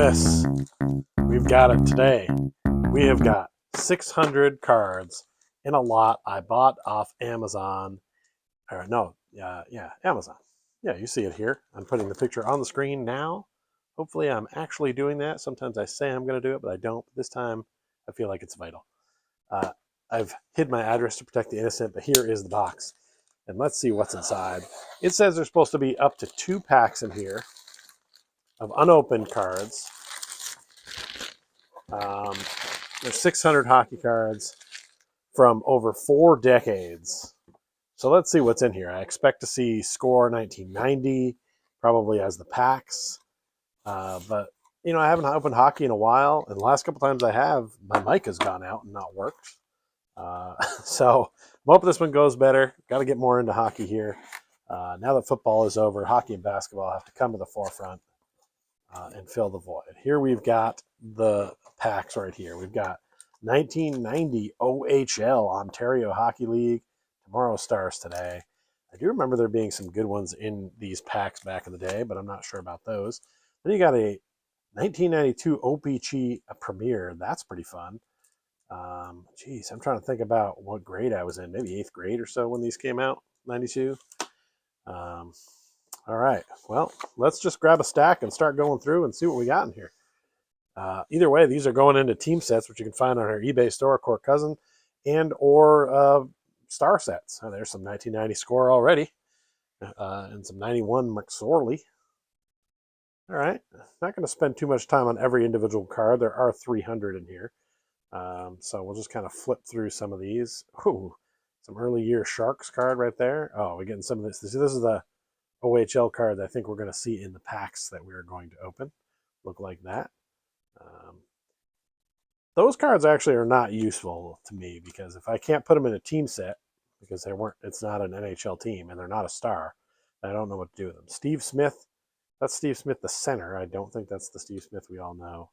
goodness, we've got it today. We have got 600 cards in a lot I bought off Amazon. Or no, yeah, Amazon. Yeah, you see it here. I'm putting the picture on the screen now. Hopefully, I'm actually doing that. Sometimes I say I'm going to do it, but I don't. This time, I feel like it's vital. Uh, I've hid my address to protect the innocent, but here is the box. And let's see what's inside. It says there's supposed to be up to 2 packs in here of unopened cards. There's 600 hockey cards from over 4 decades. So let's see what's in here. I expect to see Score 1990, probably as the packs. But, I haven't opened hockey in a while. And the last couple times I have, my mic has gone out and not worked. So I'm hoping this one goes better. Got to get more into hockey here. Now that football is over, hockey and basketball have to come to the forefront and fill the void. Here we've got the packs right here. We've got 1990 OHL, Ontario Hockey League. Tomorrow Stars today. I do remember there being some good ones in these packs back in the day, but I'm not sure about those. Then you got a 1992 OPC Premier. That's pretty fun. Geez, I'm trying to think about what grade I was in. Maybe 8th grade or so when these came out, 92. All right. Well, let's just grab a stack and start going through and see what we got in here. Either way, these are going into team sets, which you can find on our eBay store, Court Cousin, and or star sets. There's some 1990 Score already, and some 91 McSorley. All right. Not going to spend too much time on every individual card. There are 300 in here. So we'll just kind of flip through some of these. Ooh, some early year Sharks card right there. Oh, we're getting some of this. This is the OHL card that I think we're going to see in the packs that we're going to open. Look like that. Those cards actually are not useful to me because if I can't put them in a team set because it's not an NHL team and they're not a star, I don't know what to do with them. Steve Smith, that's Steve Smith, the center. I don't think that's the Steve Smith we all know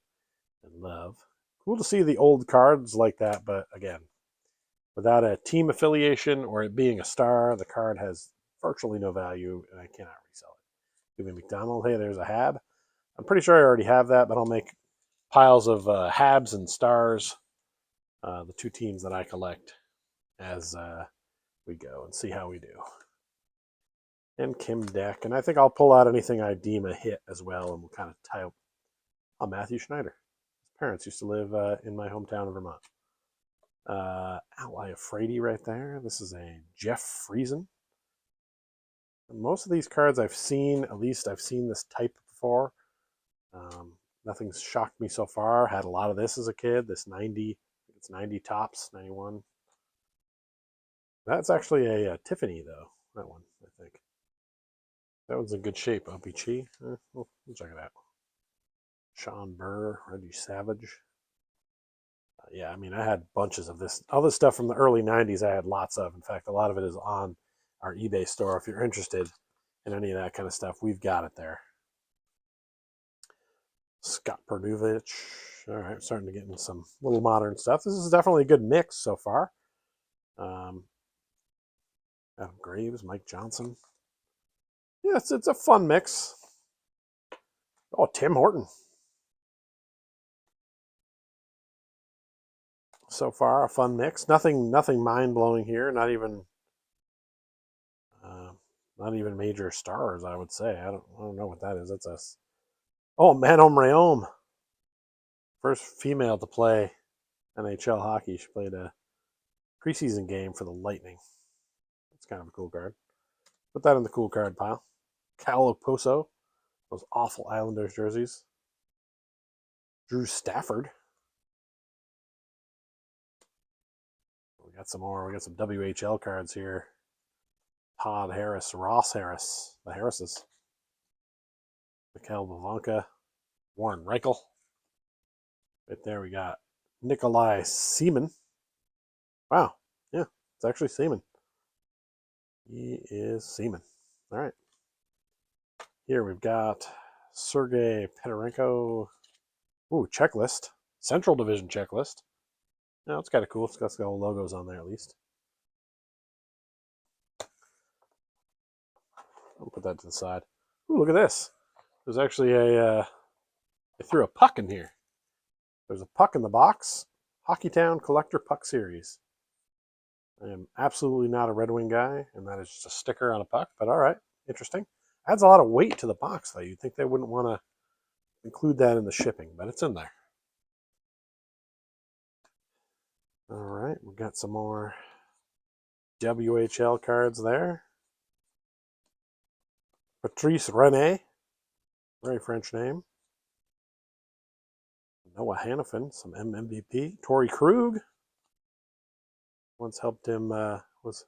and love. Cool to see the old cards like that, but again, without a team affiliation or it being a star, the card has virtually no value and I cannot resell it. Jimmy McDonald, hey, there's a Hab. I'm pretty sure I already have that, but I'll make piles of Habs and Stars, the 2 teams that I collect as we go and see how we do. And Kim Deck, and I think I'll pull out anything I deem a hit as well, and we'll kind of tie up. Oh, Matthew Schneider. His parents used to live in my hometown of Vermont. Ally Frady right there. This is a Jeff Friesen. Most of these cards I've seen, at least I've seen this type before. Nothing's shocked me so far. Had a lot of this as a kid. This 90, it's 90 tops, 91. That's actually a Tiffany, though. That one, I think. That one's in good shape. OPC. We'll check it out. Sean Burr, Reggie Savage. Yeah, I mean, I had bunches of this. All this stuff from the early 90s I had lots of. In fact, a lot of it is on our eBay store. If you're interested in any of that kind of stuff, we've got it there. Scott Perduvich. All right, starting to get into some little modern stuff. This is definitely a good mix so far. Adam Graves, Mike Johnson. Yeah, it's a fun mix. Oh, Tim Horton. So far, a fun mix. Nothing mind blowing here. Not even major stars. I would say. I don't know what that is. That's us. Oh, Manon Rhéaume. First female to play NHL hockey. She played a preseason game for the Lightning. That's kind of a cool card. Put that in the cool card pile. Cal Oposo. Those awful Islanders jerseys. Drew Stafford. We got some more. We got some WHL cards here. Todd Harris, Ross Harris, the Harrises. Mikhail Bavanka, Warren Reichel. Right there we got Nikolai Seaman. Wow, yeah, it's actually Seaman. He is Seaman. All right. Here we've got Sergei Pedorenko. Ooh, checklist. Central Division checklist. No, it's kind of cool. It's got some logos on there at least. I'll put that to the side. Ooh, look at this. There's actually a They threw a puck in here. There's a puck in the box. Hockeytown Collector Puck Series. I am absolutely not a Red Wing guy, and that is just a sticker on a puck, but all right, interesting. Adds a lot of weight to the box, though. You'd think they wouldn't want to include that in the shipping, but it's in there. All right, we've got some more WHL cards there. Patrice Rene, very French name. Noah Hannafin, some MVP. Torrey Krug, once helped him was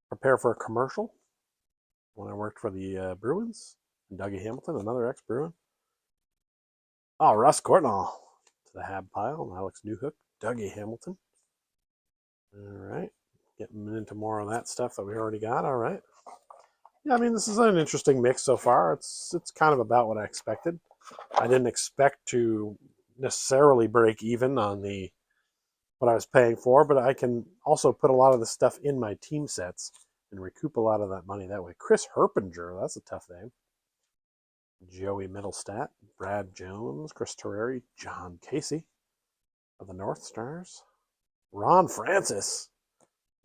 prepare for a commercial when I worked for the Bruins. And Dougie Hamilton, another ex-Bruin. Oh, Russ Courtnall to the Hab pile. Alex Newhook, Dougie Hamilton. All right, getting into more of that stuff that we already got. All right. Yeah, I mean, this is an interesting mix so far. It's kind of about what I expected. I didn't expect to necessarily break even on the what I was paying for, but I can also put a lot of the stuff in my team sets and recoup a lot of that money that way. Chris Herpinger, that's a tough name. Joey Middlestat, Brad Jones, Chris Terreri, John Casey of the North Stars, Ron Francis.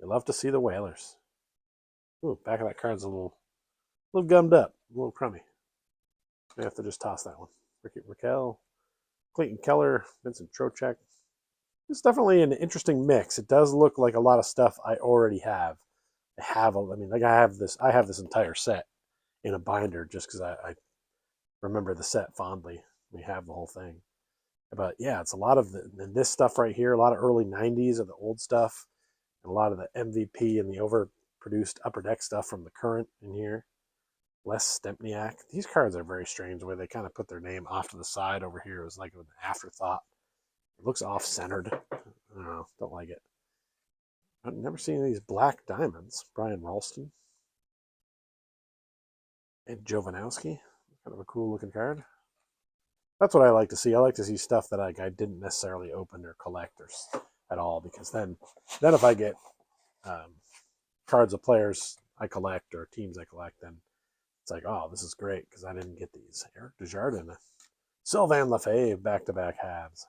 We love to see the Whalers. Ooh, back of that card's a little gummed up, a little crummy. I have to just toss that one. Ricky Raquel, Clayton Keller, Vincent Trocheck. It's definitely an interesting mix. It does look like a lot of stuff I already have. I have this entire set in a binder just because I remember the set fondly. We have the whole thing. But yeah, it's a lot of this stuff right here, a lot of early 90s of the old stuff, and a lot of the MVP and the overproduced Upper Deck stuff from the current in here. Les Stempniak. These cards are very strange the way they kind of put their name off to the side over here. It was like an afterthought. It looks off-centered. I don't know. Don't like it. I've never seen these black diamonds. Brian Ralston. And Jovanowski. Kind of a cool looking card. That's what I like to see. I like to see stuff that I didn't necessarily open or collect or at all, because then if I get cards of players I collect or teams I collect, then it's like, oh, this is great because I didn't get these. Eric Desjardins, Sylvain Lefebvre, back-to-back halves.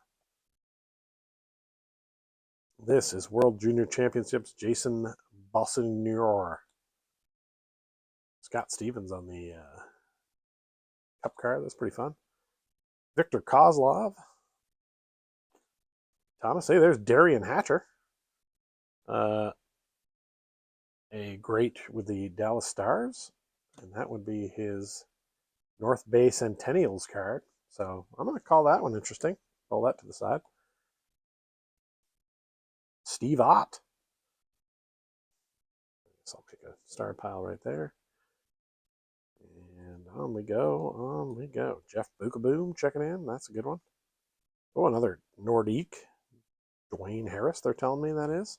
This is World Junior Championships, Jason Bossinior. Scott Stevens on the cup card. That's pretty fun. Victor Kozlov. Thomas, hey, there's Darian Hatcher. A great with the Dallas Stars. And that would be his North Bay Centennials card. So I'm going to call that one interesting. Pull that to the side. Steve Ott. So I'll pick a star pile right there. And on we go. Jeff Bukaboom checking in. That's a good one. Oh, another Nordique. Dwayne Harris, they're telling me that is.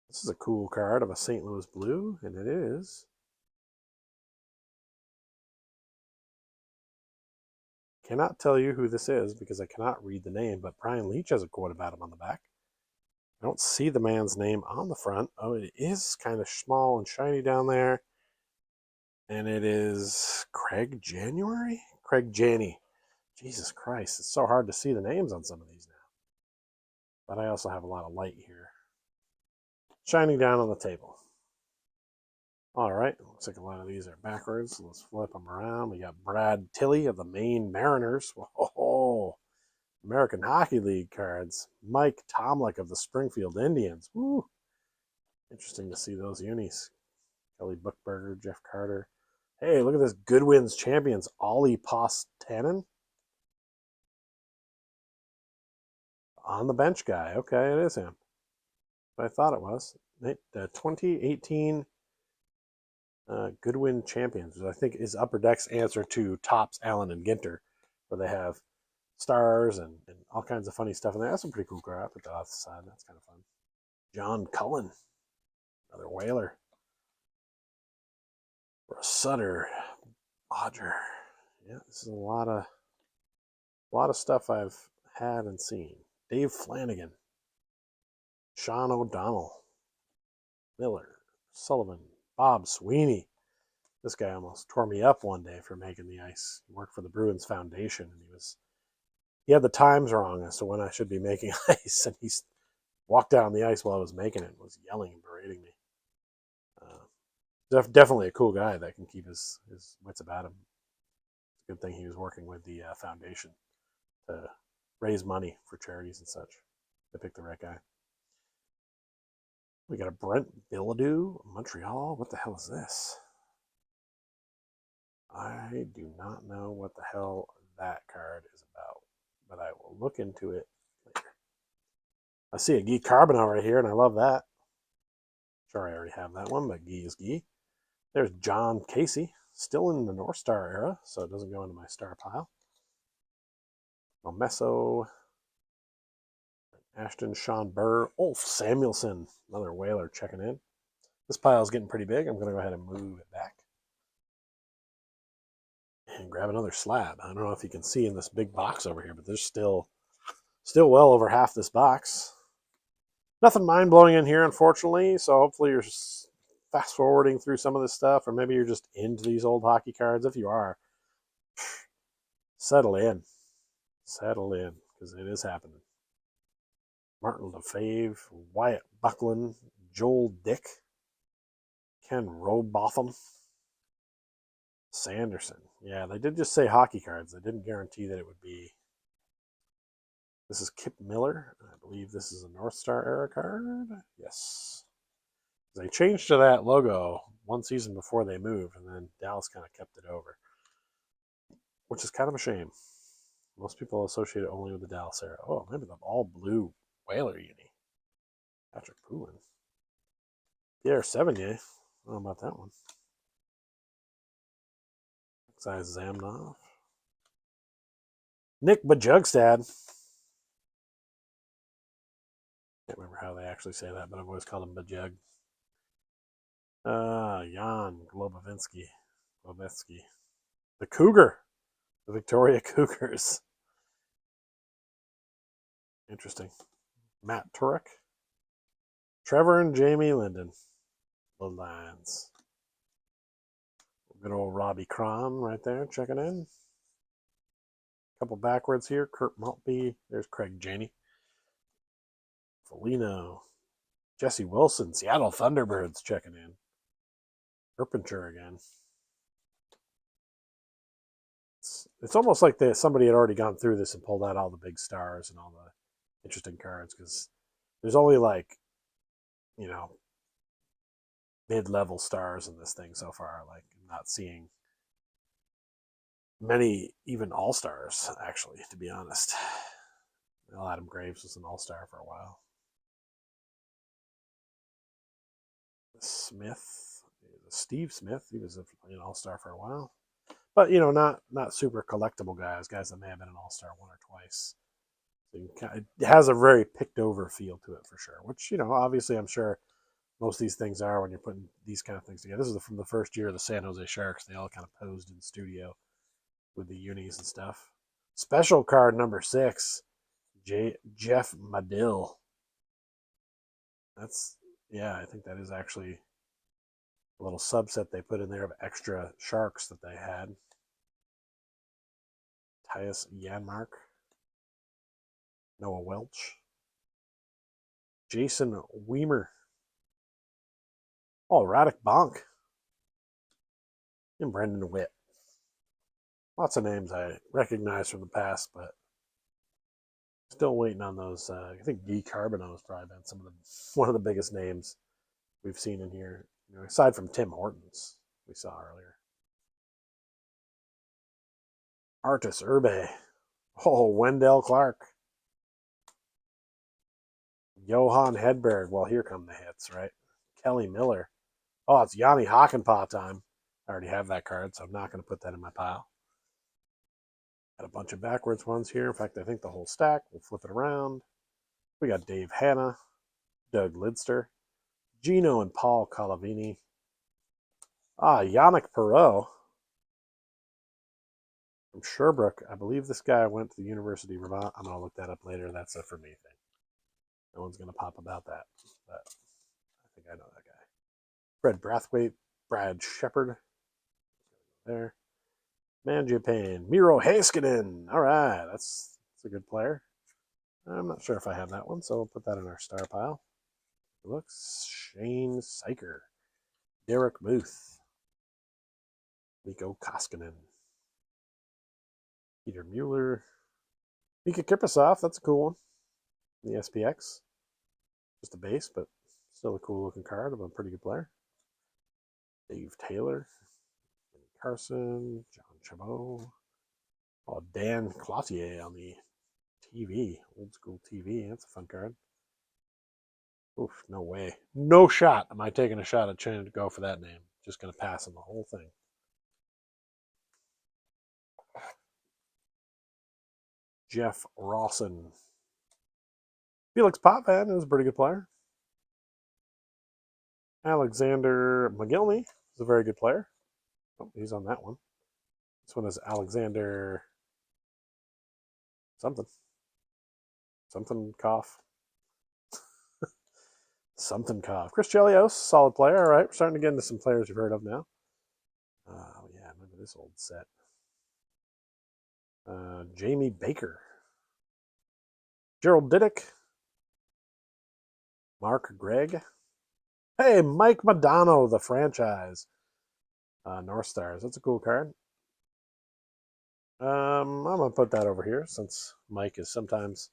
This is a cool card of a St. Louis Blue, and it is. Cannot tell you who this is because I cannot read the name, but Brian Leach has a quote about him on the back. I don't see the man's name on the front. Oh, it is kind of small and shiny down there. And it is Craig January? Craig Janney. Jesus Christ, it's so hard to see the names on some of these now. But I also have a lot of light here. Shining down on the table. All right, looks like a lot of these are backwards. Let's flip them around. We got Brad Tilley of the Maine Mariners. Whoa, American Hockey League cards. Mike Tomlick of the Springfield Indians. Woo. Interesting to see those unis. Kelly Buchberger, Jeff Carter. Hey, look at this Goodwin's Champions. Ollie Postanen. On the bench guy. Okay, it is him. But I thought it was. 2018 Goodwin Champions, which I think is Upper Deck's answer to Topps, Allen, and Ginter, where they have stars and all kinds of funny stuff in there. That's some pretty cool crap. Put that off the side. That's kind of fun. John Cullen, another Whaler. Russ Sutter, Odger. Yeah, this is a lot of stuff I've had and seen. Dave Flanagan, Sean O'Donnell, Miller, Sullivan, Bob Sweeney. This guy almost tore me up one day for making the ice. He worked for the Bruins Foundation, and he had the times wrong as to when I should be making ice, and he walked down the ice while I was making it and was yelling and berating me. Definitely a cool guy that can keep his wits about him. It's a good thing he was working with the foundation to raise money for charities and such. They picked the right guy. We got a Brent Bilodeau, Montreal. What the hell is this? I do not know what the hell that card is about, but I will look into it later. I see a Guy Carbonneau right here, and I love that. Sure, I already have that one, but Guy is Guy. There's John Casey, still in the North Star era, so it doesn't go into my star pile. Momesso, Ashton, Sean Burr, Ulf Samuelson, another Whaler checking in. This pile is getting pretty big. I'm going to go ahead and move it back. And grab another slab. I don't know if you can see in this big box over here, but there's still well over half this box. Nothing mind-blowing in here, unfortunately, so hopefully you're fast-forwarding through some of this stuff, or maybe you're just into these old hockey cards. If you are, settle in. Settle in, because it is happening. Martin Lefebvre, Wyatt Buckland, Joel Dick, Ken Robotham, Sanderson. Yeah, they did just say hockey cards. They didn't guarantee that it would be. This is Kip Miller. I believe this is a North Star era card. Yes. They changed to that logo one season before they moved, and then Dallas kind of kept it over, which is kind of a shame. Most people associate it only with the Dallas era. Oh, maybe the all blue Whaler uni. Patrick Poulin. Pierre Sevigny. I don't know about that one. Size Zamnov. Nick Bajugstad. Can't remember how they actually say that, but I've always called him Bajug. Jan Globovetsky. The Cougar. The Victoria Cougars. Interesting. Matt Turek. Trevor and Jamie Linden. Bloodlines. Good old Robbie Cron right there checking in. Couple backwards here. Kurt Maltby. There's Craig Janey. Foligno. Jesse Wilson. Seattle Thunderbirds checking in. Erpincher again. It's almost like somebody had already gone through this and pulled out all the big stars and all the interesting cards, because there's only like, mid-level stars in this thing so far. Like, I'm not seeing many even all-stars, actually, to be honest. Well, Adam Graves was an all-star for a while. Steve Smith, he was an all-star for a while. But, not super collectible guys that may have been an all-star one or twice. It has a very picked over feel to it for sure, which, obviously I'm sure most of these things are when you're putting these kind of things together. This is from the first year of the San Jose Sharks. They all kind of posed in the studio with the unis and stuff. Special card number 6, Jeff Madill. I think that is actually a little subset they put in there of extra Sharks that they had. Tyus Janmark. Noah Welch. Jason Weimer. Oh, Radek Bonk. And Brendan Witt. Lots of names I recognize from the past, but still waiting on those. I think Guy Carbonneau has probably been one of the biggest names we've seen in here, aside from Tim Hortons we saw earlier. Artis Urbe. Oh, Wendell Clark. Johan Hedberg. Well, here come the hits, right? Kelly Miller. Oh, it's Yanni Hakanpää time. I already have that card, so I'm not going to put that in my pile. Got a bunch of backwards ones here. In fact, I think the whole stack. We'll flip it around. We got Dave Hanna, Doug Lidster, Gino and Paul Calavini. Yannick Perreault from Sherbrooke. I believe this guy went to the University of Vermont. I'm going to look that up later. That's a for me thing. No one's going to pop about that, but I think I know that guy. Fred Brathwaite, Brad Shepard, there. Mangiapane, Miro Heiskanen. All right, that's a good player. I'm not sure if I have that one, so we'll put that in our star pile. Looks Shane Syker, Derek Booth, Mikko Koskinen, Peter Mueller, Mika Kiprusoff. That's a cool one. The SPX, just a base, but still a cool looking card of a pretty good player. Dave Taylor, Carson, John Chabot. Oh, Dan Cloutier on the TV, old school TV. That's a fun card. Oof, no way. No shot am I taking a shot at trying to go for that name. Just going to pass on the whole thing. Jeff Rawson. Felix Potvin is a pretty good player. Alexander McGillney is a very good player. Oh, he's on that one. This one is Alexander something. Something cough. Something cough. Chris Chelios, solid player. All right, we're starting to get into some players you've heard of now. Oh, yeah, remember this old set. Jamie Baker. Gerald Diddick. Mark Gregg. Hey, Mike Modano, the franchise. North Stars. That's a cool card. I'm going to put that over here since Mike is sometimes...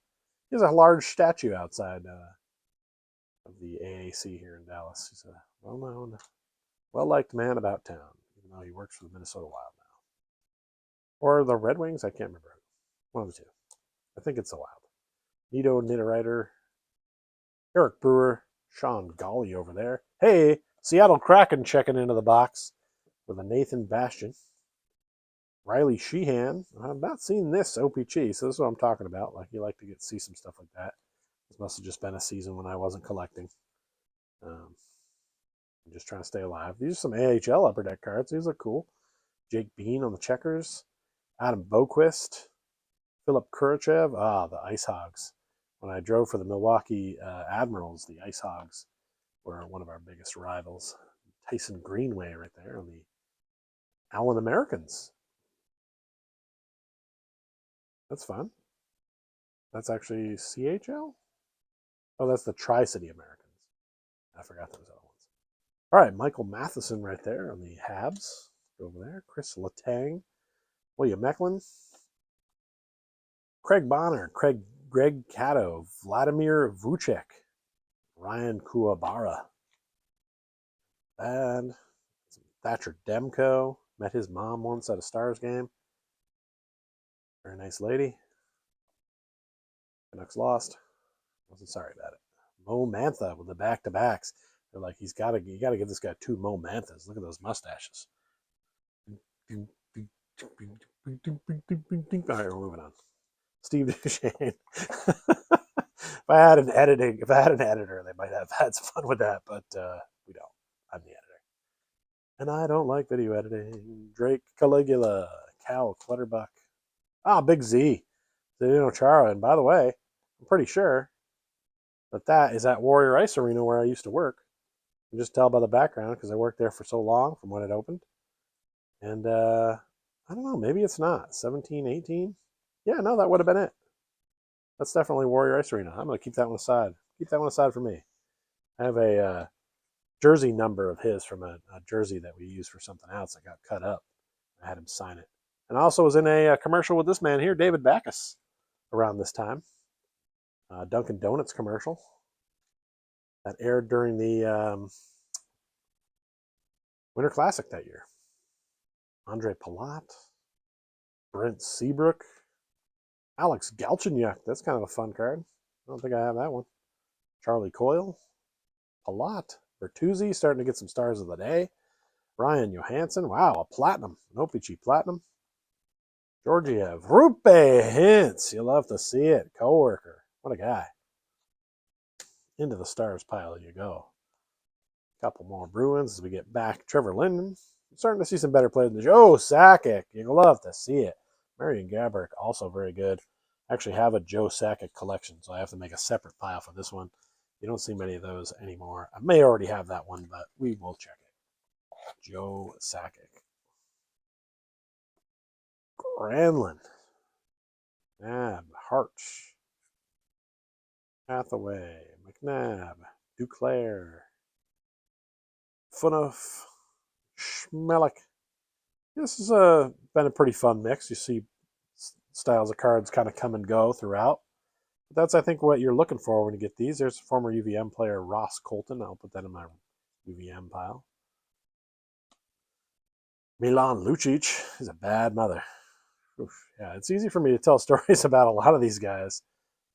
He has a large statue outside of the AAC here in Dallas. He's a well-known, well-liked man about town, even though he works for the Minnesota Wild now. Or the Red Wings? I can't remember. One of the two. I think it's the Wild. Nito Niederreiter. Eric Brewer. Sean Golly over there. Hey, Seattle Kraken checking into the box with a Nathan Bastian. Riley Sheehan. I've not seen this OPG, so this is what I'm talking about. Like, you like to see some stuff like that. This must have just been a season when I wasn't collecting. I'm just trying to stay alive. These are some AHL Upper Deck cards. These look cool. Jake Bean on the checkers. Adam Boquist. Philip Kurchaev. Ah, the Ice Hogs. When I drove for the Milwaukee Admirals, the Ice Hogs were one of our biggest rivals. Tyson Greenway right there on the Allen Americans. That's fun. That's actually CHL? Oh, that's the Tri-City Americans. I forgot those other ones. All right, Michael Matheson right there on the Habs. Over there. Chris Letang. William Mecklin. Craig Bonner. Greg Cato. Vladimir Vucek. Ryan Kuwabara. And Thatcher Demko. Met his mom once at a Stars game. Very nice lady. Canucks lost. Wasn't sorry about it. Mo Mantha with the back-to-backs. They're like, you got to give this guy 2 Mo Manthas. Look at those mustaches. All right, we're moving on. Steve Duchesne. If I had an editor, they might have had some fun with that, but we don't. I'm the editor. And I don't like video editing. Drake Caligula. Cal Clutterbuck. Ah, Big Z. Zdeno Chara. And by the way, I'm pretty sure that is at Warrior Ice Arena where I used to work. You can just tell by the background because I worked there for so long from when it opened. And I don't know, maybe it's not. 17, 18? Yeah, no, that would have been it. That's definitely Warrior Ice Arena. I'm going to keep that one aside. Keep that one aside for me. I have a jersey number of his from a jersey that we used for something else that got cut up. I had him sign it. And I also was in a commercial with this man here, David Backus, around this time. Dunkin' Donuts commercial that aired during the Winter Classic that year. Andre Palat, Brent Seabrook, Alex Galchenyuk. That's kind of a fun card. I don't think I have that one. Charlie Coyle, Palat, Bertuzzi starting to get some stars of the day. Ryan Johansson. Wow, a platinum. An OPG platinum. Georgiev. Rupe Hintz. You love to see it. Coworker. What a guy. Into the stars pile you go. A couple more Bruins as we get back. Trevor Linden. I'm starting to see some better play than Joe Sakic. You love to see it. Marian Gaborik, also very good. I actually have a Joe Sakic collection, so I have to make a separate pile for this one. You don't see many of those anymore. I may already have that one, but we will check it. Joe Sakic. Granlund. Nab. Harch. Hathaway. McNabb. Duclair. Funoff. Schmelik. This has been a pretty fun mix. You see styles of cards kind of come and go throughout. But that's, I think, what you're looking for when you get these. There's former UVM player Ross Colton. I'll put that in my UVM pile. Milan Lucic is a bad mother. Oof. Yeah, it's easy for me to tell stories about a lot of these guys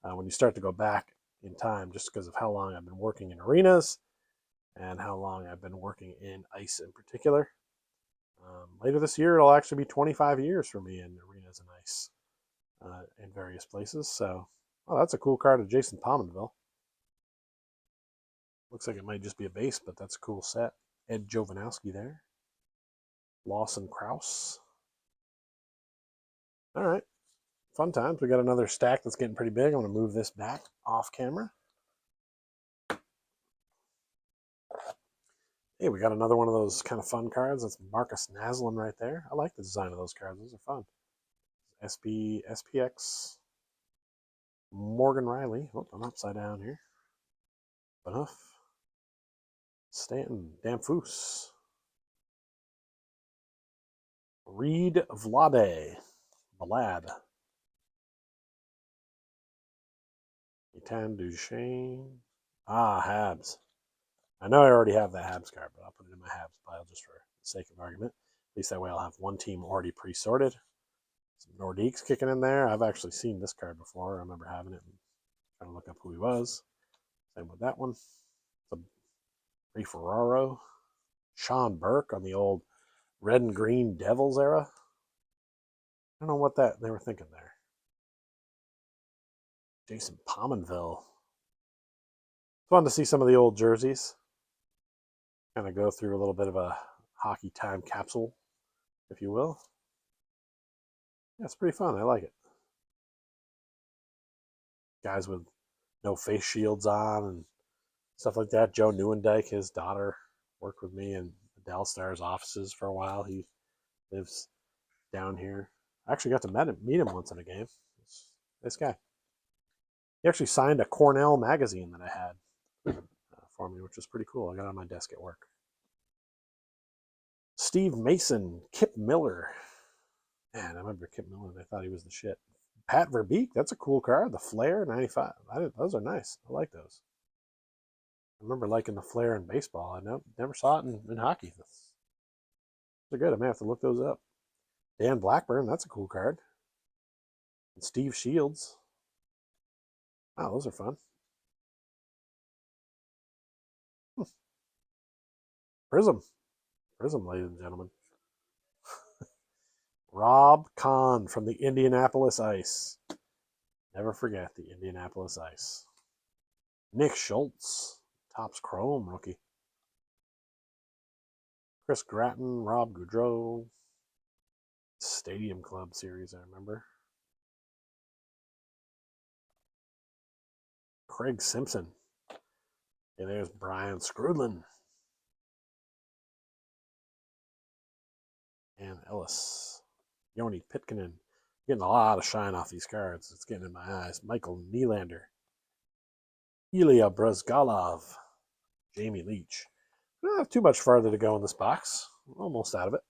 when you start to go back in time, just because of how long I've been working in arenas and how long I've been working in ice in particular. Later this year, it'll actually be 25 years for me in arenas and ice in various places. So, oh, that's a cool card of Jason Pominville. Looks like it might just be a base, but that's a cool set. Ed Jovanowski there. Lawson Krause. All right. Fun times. We got another stack that's getting pretty big. I'm going to move this back off camera. Hey, we got another one of those kind of fun cards. That's Marcus Naslund right there. I like the design of those cards. Those are fun. SPX. Morgan Riley. Oh, I'm upside down here. Enough. Stanton. Damphus. Reed Vlade. Vlad. Ethan Duchesne. Ah, Habs. I know I already have the Habs card, but I'll put it in my Habs pile just for the sake of argument. At least that way I'll have one team already pre-sorted. Some Nordiques kicking in there. I've actually seen this card before. I remember having it and trying to look up who he was. Same with that one. The Ray Ferraro. Sean Burke on the old red and green Devils era. I don't know what that they were thinking there. Jason Pominville. Fun to see some of the old jerseys. Kind of go through a little bit of a hockey time capsule, if you will. Yeah, it's pretty fun. I like it. Guys with no face shields on and stuff like that. Joe Newendike, his daughter, worked with me in Adele Star's offices for a while. He lives down here. I actually got to meet him once in a game. This guy. He actually signed a Cornell magazine that I had for me, which was pretty cool. I got it on my desk at work. Steve Mason, Kip Miller. Man, I remember Kip Miller. I thought he was the shit. Pat Verbeek, that's a cool card. The Flair 95. Those are nice. I like those. I remember liking the Flair in baseball. I never saw it in hockey. They're good. I may have to look those up. Dan Blackburn, that's a cool card. And Steve Shields. Wow, those are fun. Prism, ladies and gentlemen. Rob Kahn from the Indianapolis Ice. Never forget the Indianapolis Ice. Nick Schultz, Topps Chrome rookie. Chris Gratton, Rob Goudreau. Stadium Club series, I remember. Craig Simpson. And there's Brian Scrudlin. And Ellis. Yoni Pitkinen. Getting a lot of shine off these cards. It's getting in my eyes. Michael Nylander. Ilya Brazgalov. Jamie Leach. I don't have too much farther to go in this box. I'm almost out of it.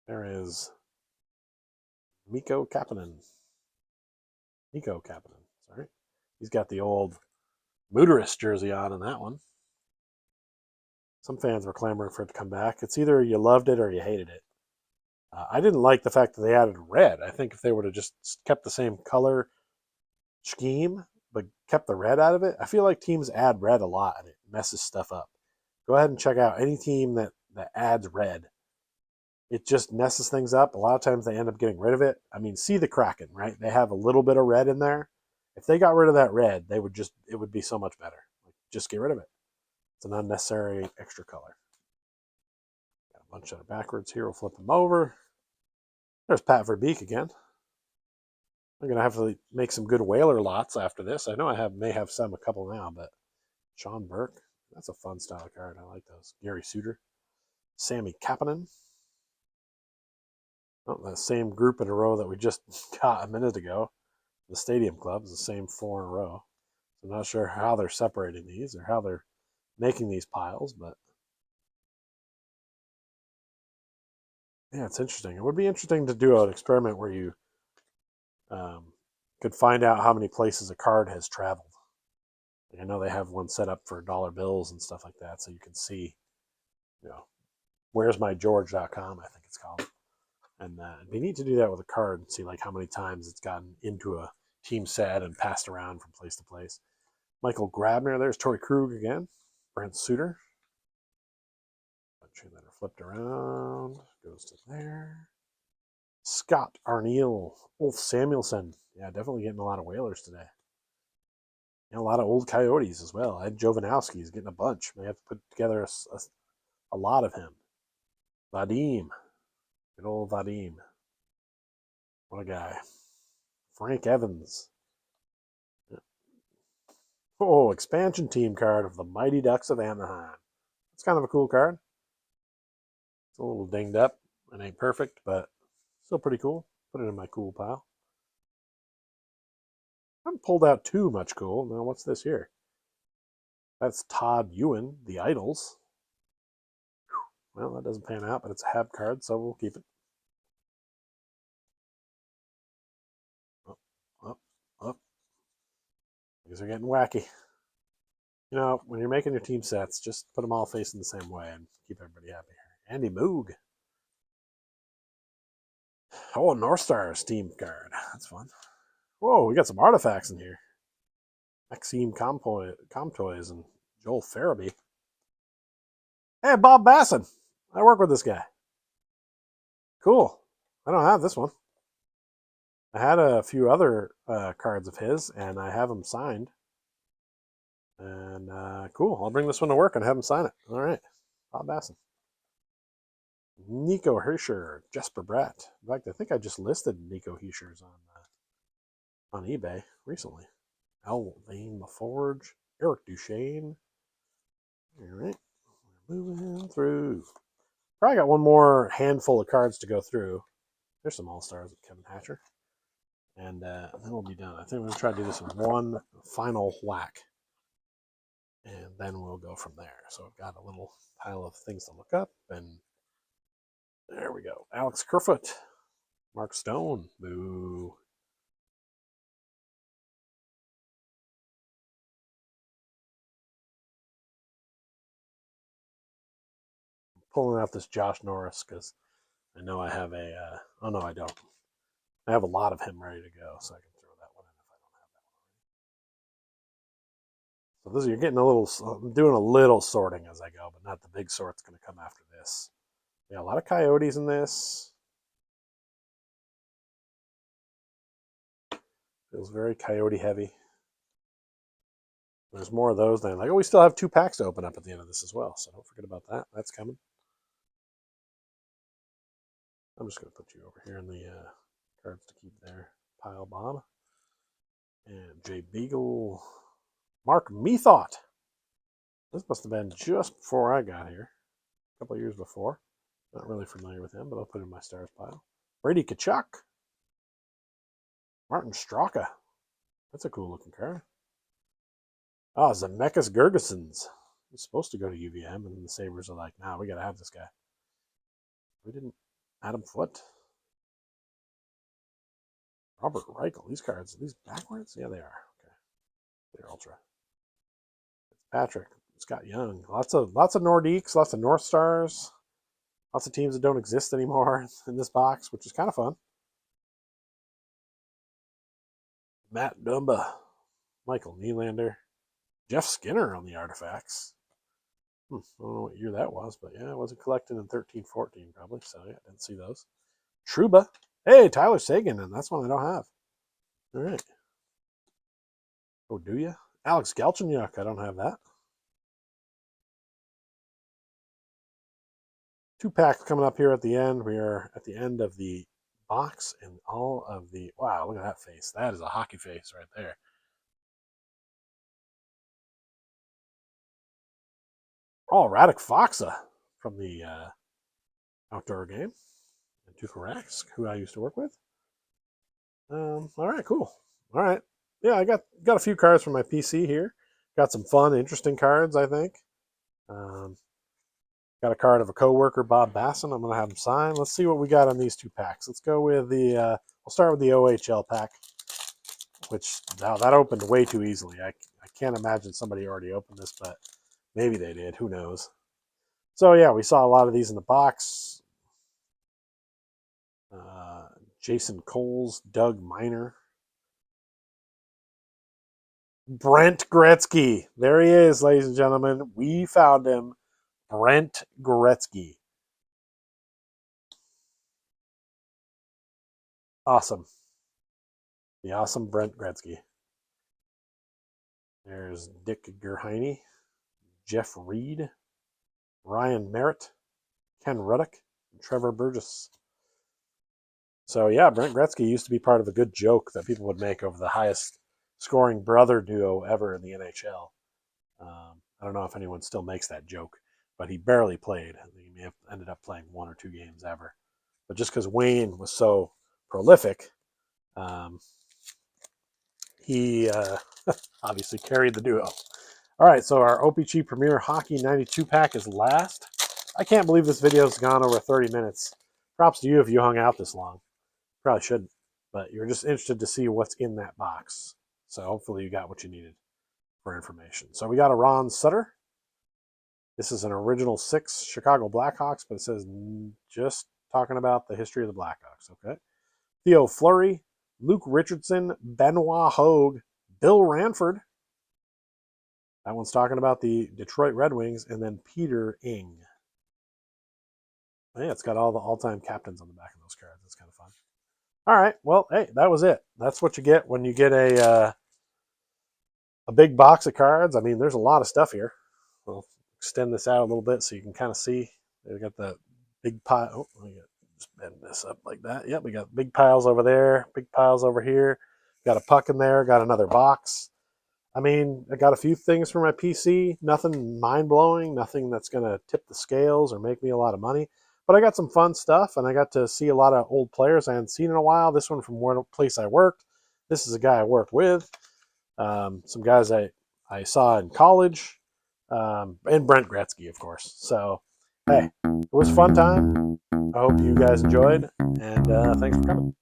There is Mikko Kapanen. Sorry. He's got the old Mooterist jersey on in that one. Some fans were clamoring for it to come back. It's either you loved it or you hated it. I didn't like the fact that they added red. I think if they would have just kept the same color scheme, but kept the red out of it, I feel like teams add red a lot and it messes stuff up. Go ahead and check out any team that adds red. It just messes things up. A lot of times they end up getting rid of it. I mean, see the Kraken, right? They have a little bit of red in there. If they got rid of that red, it would be so much better. Like, just get rid of it. It's an unnecessary extra color. Got a bunch that are backwards here. We'll flip them over. There's Pat Verbeek again. I'm going to have to make some good Whaler lots after this. I know I may have a couple now, but Sean Burke, that's a fun style card. I like those. Gary Suter. Sammy Kapanen. Oh, that same group in a row that we just got a minute ago. The Stadium Club is the same 4 in a row. I'm not sure how they're separating these or how they're making these piles, but yeah, it's interesting. It would be interesting to do an experiment where you could find out how many places a card has traveled. Like I know they have one set up for dollar bills and stuff like that, so you can see, you know, where's my George.com, I think it's called. And it'd be neat to do that with a card and see like how many times it's gotten into a team set and passed around from place to place. Michael Grabner, there's Torrey Krug again. Brent Suter. Chain letter flipped around, goes to there. Scott Arniel, Ulf Samuelson. Yeah, definitely getting a lot of Whalers today. And a lot of old Coyotes as well. Ed Jovanowski is getting a bunch. May have to put together a lot of him. Vadim. Good old Vadim. What a guy. Frank Evans. Oh, expansion team card of the Mighty Ducks of Anaheim. It's kind of a cool card. It's a little dinged up. It ain't perfect, but still pretty cool. Put it in my cool pile. I haven't pulled out too much cool. Now, what's this here? That's Todd Ewan, the Idols. Well, that doesn't pan out, but it's a Hab card, so we'll keep it. Up, up, up. These are getting wacky. You know, when you're making your team sets, just put them all facing the same way and keep everybody happy here. Andy Moog. Oh, North Stars team card. That's fun. Whoa, we got some artifacts in here. Maxime Comtois and Joel Farabee. Hey, Bob Basson. I work with this guy. Cool. I don't have this one. I had a few other cards of his, and I have them signed. And cool. I'll bring this one to work and have him sign it. All right. Bob Basson. Nico Herscher, Jesper Bratt. In fact, I think I just listed Nico Hirschers on eBay recently. Alvin LaForge, Eric Duchesne. All right. We're moving through. Probably got one more handful of cards to go through. There's some All-Stars with Kevin Hatcher. And then we'll be done. I think we're going to try to do this in one final whack. And then we'll go from there. So I've got a little pile of things to look up. And there we go. Alex Kerfoot. Mark Stone. Boo. I'm pulling out this Josh Norris because I know I have a... oh, no, I don't. I have a lot of him ready to go, so I can throw that one in if I don't have that one already. So this, you're getting a little... I'm doing a little sorting as I go, but not the big sort's going to come after this. Yeah, a lot of Coyotes in this. Feels very Coyote heavy. There's more of those than like, oh, we still have 2 packs to open up at the end of this as well. So don't forget about that. That's coming. I'm just going to put you over here in the cards to keep there. Pile Bob. And Jay Beagle. Mark Methought. This must have been just before I got here. A couple of years before. Not really familiar with him, but I'll put him in my stars pile. Brady Tkachuk. Martin Straka. That's a cool looking card. Ah, Zemeckis Girgensons. He's supposed to go to UVM, and the Sabres are like, nah, we got to have this guy. We didn't. Adam Foote. Robert Reichel. These cards, are these backwards? Yeah, they are. Okay. They're ultra. Patrick. Scott Young. Lots of Nordiques, lots of North Stars. Lots of teams that don't exist anymore in this box, which is kind of fun. Matt Dumba. Michael Nylander. Jeff Skinner on the artifacts. I don't know what year that was, but yeah, it wasn't collected in 13-14 probably, so yeah, I didn't see those. Trouba. Hey, Tyler Seguin, and that's one I don't have. All right. Oh, do you? Alex Galchenyuk, I don't have that. 2 packs coming up here at the end. We are at the end of the box and all of the... Wow, look at that face. That is a hockey face right there. Oh, Radek Faksa from the outdoor game. And Tuukka Rask, who I used to work with. All right, cool. All right. Yeah, I got a few cards from my PC here. Got some fun, interesting cards, I think. Um, got a card of a coworker, Bob Basson. I'm going to have him sign. Let's see what we got on these two packs. Let's go with the, we'll start with the OHL pack, which now that opened way too easily. I can't imagine somebody already opened this, but maybe they did. Who knows? So, yeah, we saw a lot of these in the box. Jason Coles, Doug Miner, Brent Gretzky. There he is, ladies and gentlemen. We found him. Brent Gretzky. Awesome. The awesome Brent Gretzky. There's Dick Gerheine, Jeff Reed, Ryan Merritt, Ken Ruddock, and Trevor Burgess. So, yeah, Brent Gretzky used to be part of a good joke that people would make over the highest scoring brother duo ever in the NHL. I don't know if anyone still makes that joke, but he barely played. He may have ended up playing 1 or 2 games ever. But just because Wayne was so prolific, he obviously carried the duo. All right, so our OPC Premier Hockey 92 pack is last. I can't believe this video has gone over 30 minutes. Props to you if you hung out this long. Probably shouldn't, but you're just interested to see what's in that box. So hopefully you got what you needed for information. So we got a Ron Sutter. This is an original 6 Chicago Blackhawks, but it says just talking about the history of the Blackhawks. Okay. Theo Fleury, Luke Richardson, Benoit Hogue, Bill Ranford. That one's talking about the Detroit Red Wings, and then Peter Ing. Yeah, it's got all the all-time captains on the back of those cards. That's kind of fun. All right, well, hey, that was it. That's what you get when you get a big box of cards. I mean, there's a lot of stuff here. We'll extend this out a little bit so you can kind of see. We got the big pile. Oh, let me just bend this up like that. Yep, we got big piles over there, big piles over here. Got a puck in there. Got another box. I mean, I got a few things for my PC. Nothing mind-blowing. Nothing that's going to tip the scales or make me a lot of money. But I got some fun stuff, and I got to see a lot of old players I hadn't seen in a while. This one from where place I worked. This is a guy I worked with. Some guys I saw in college. And Brent Gretzky, of course. So, hey, it was a fun time. I hope you guys enjoyed, and thanks for coming.